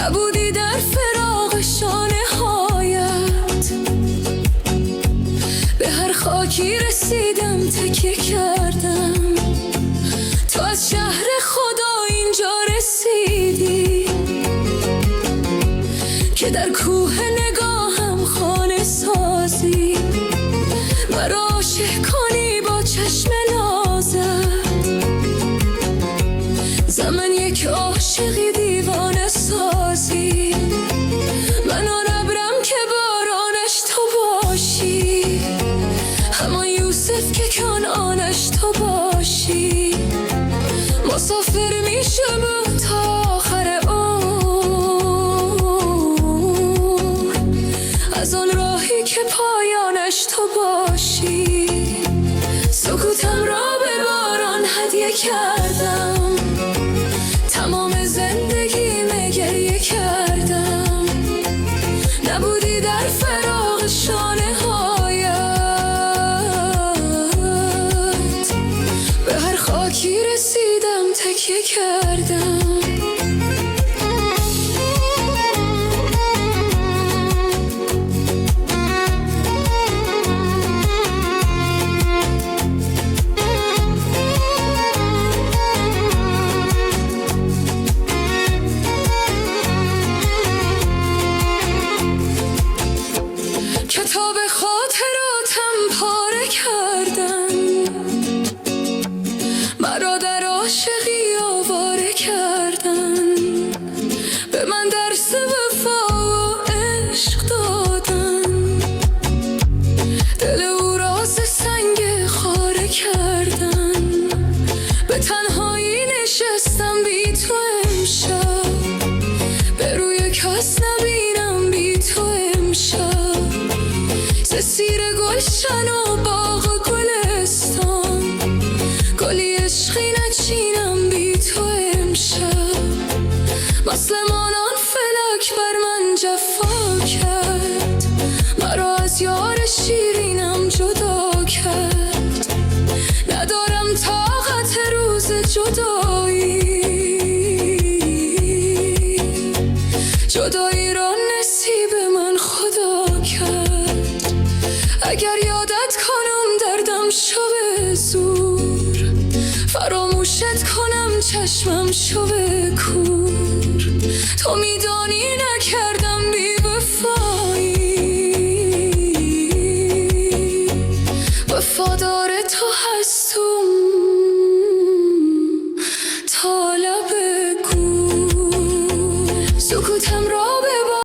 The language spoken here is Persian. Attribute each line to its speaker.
Speaker 1: نبودی در فراق شانه هایت. به هر خاکی رسیدم تکیه کردم، تو از شهر خدا اینجا رسیدی که در کوه نگاهم خانه سازی. مرا عاشق کنی با چشم نازت، زمن یک عاشقی دیوانه سازی. من آن ابرم که بارانش تو باشی، همان یوسف که کنعانش تو باشی. مسافر میشم تا آخر عمر، از آن راهی که پایانش تو باشی. سکوتم را به باران هدیه کردم، تمام زندگیم گریه کردم. نبودی در فراق شانه هایت، به هر خاکی رسیدم تکیه کردم. کتاب خاطراتم پاره کردن، مرا در عاشقی آواره کردن. به من درس وفا و عشق دادن، دل او را ز سنگ خاره کردن. به تنهایی نشستم بی تو امشب، به روی کس نبینم بی تو امشب. سیر گلشن و باغ و گلستان، گلی عشقی نچینم بی تو امشب. مثل مانان فلک بر من جفا کرد، مرا از یار شیرینم جدا کرد. ندارم طاقت روز جدایی، جدایی را نصیب من خدا کرد. اگر یادت کنم دردم شو به زور، فراموشت کنم چشمم شو به کور. تو میدانی نکردم بی وفایی، وفادار تو هستم